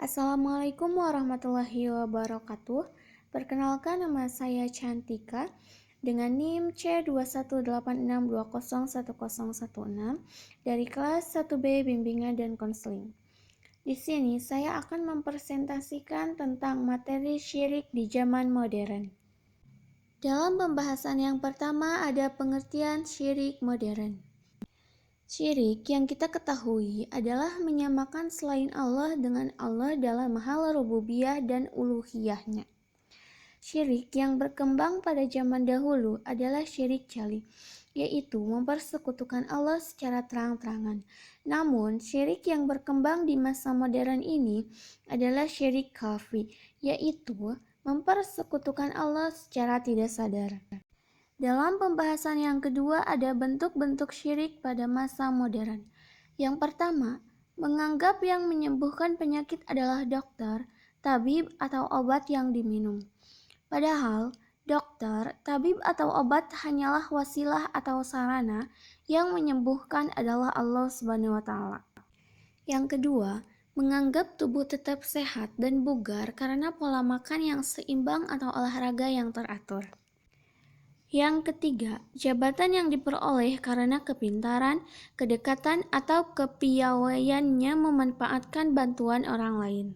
Assalamualaikum warahmatullahi wabarakatuh. Perkenalkan, nama saya Cantika dengan NIM C2186201016 dari kelas 1B Bimbingan dan Konseling. Di sini saya akan mempresentasikan tentang materi syirik di zaman modern. Dalam pembahasan yang pertama ada pengertian syirik modern. Syirik yang kita ketahui adalah menyamakan selain Allah dengan Allah dalam hal rububiyah dan uluhiyahnya. Syirik yang berkembang pada zaman dahulu adalah syirik jali, yaitu mempersekutukan Allah secara terang-terangan. Namun, syirik yang berkembang di masa modern ini adalah syirik khafi, yaitu mempersekutukan Allah secara tidak sadar. Dalam pembahasan yang kedua ada bentuk-bentuk syirik pada masa modern. Yang pertama, menganggap yang menyembuhkan penyakit adalah dokter, tabib, atau obat yang diminum. Padahal, dokter, tabib, atau obat hanyalah wasilah atau sarana, yang menyembuhkan adalah Allah Subhanahu wa Ta'ala. Yang kedua, menganggap tubuh tetap sehat dan bugar karena pola makan yang seimbang atau olahraga yang teratur. Yang ketiga, jabatan yang diperoleh karena kepintaran, kedekatan, atau kepiawaiannya memanfaatkan bantuan orang lain.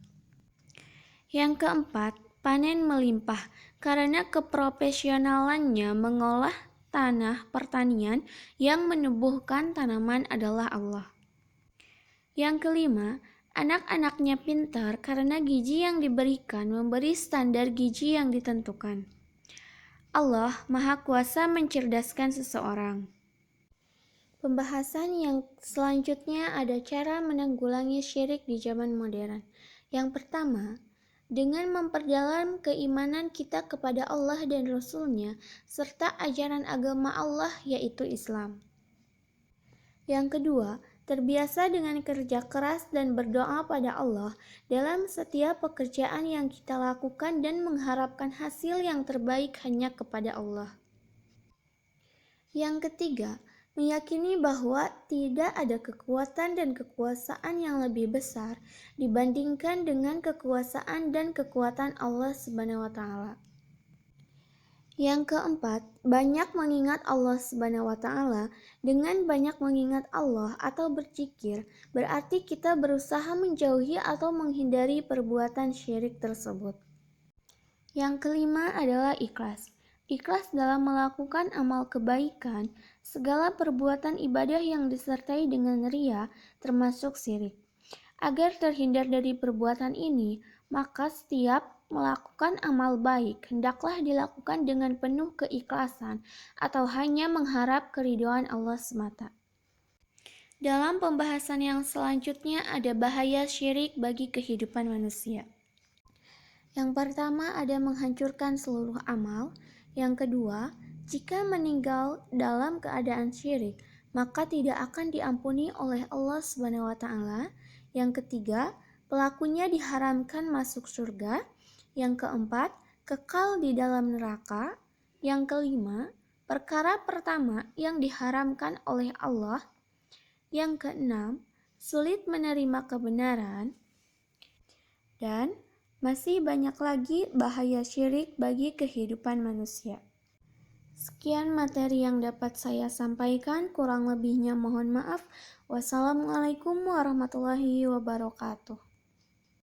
Yang keempat, panen melimpah karena keprofesionalannya mengolah tanah pertanian yang menumbuhkan tanaman adalah Allah. Yang kelima, anak-anaknya pintar karena gizi yang diberikan memberi standar gizi yang ditentukan. Allah Maha Kuasa mencerdaskan seseorang. Pembahasan yang selanjutnya ada cara menanggulangi syirik di zaman modern. Yang pertama, dengan memperdalam keimanan kita kepada Allah dan Rasul-Nya serta ajaran agama Allah yaitu Islam. Yang kedua, terbiasa dengan kerja keras dan berdoa pada Allah dalam setiap pekerjaan yang kita lakukan dan mengharapkan hasil yang terbaik hanya kepada Allah. Yang ketiga, meyakini bahwa tidak ada kekuatan dan kekuasaan yang lebih besar dibandingkan dengan kekuasaan dan kekuatan Allah Subhanahu wa Ta'ala. Yang keempat, banyak mengingat Allah Subhanahu wa Ta'ala. Dengan banyak mengingat Allah atau berzikir, berarti kita berusaha menjauhi atau menghindari perbuatan syirik tersebut. Yang kelima adalah ikhlas. Ikhlas dalam melakukan amal kebaikan, segala perbuatan ibadah yang disertai dengan ria termasuk syirik. Agar terhindar dari perbuatan ini, maka setiap melakukan amal baik hendaklah dilakukan dengan penuh keikhlasan atau hanya mengharap keridhaan Allah semata. Dalam pembahasan yang selanjutnya ada bahaya syirik bagi kehidupan manusia. Yang pertama ada menghancurkan seluruh amal. Yang kedua, jika meninggal dalam keadaan syirik, maka tidak akan diampuni oleh Allah Subhanahu wa Ta'ala. Yang ketiga, pelakunya diharamkan masuk surga. Yang keempat, kekal di dalam neraka. Yang kelima, perkara pertama yang diharamkan oleh Allah. Yang keenam, sulit menerima kebenaran. Dan masih banyak lagi bahaya syirik bagi kehidupan manusia. Sekian materi yang dapat saya sampaikan, kurang lebihnya mohon maaf. Wassalamualaikum warahmatullahi wabarakatuh.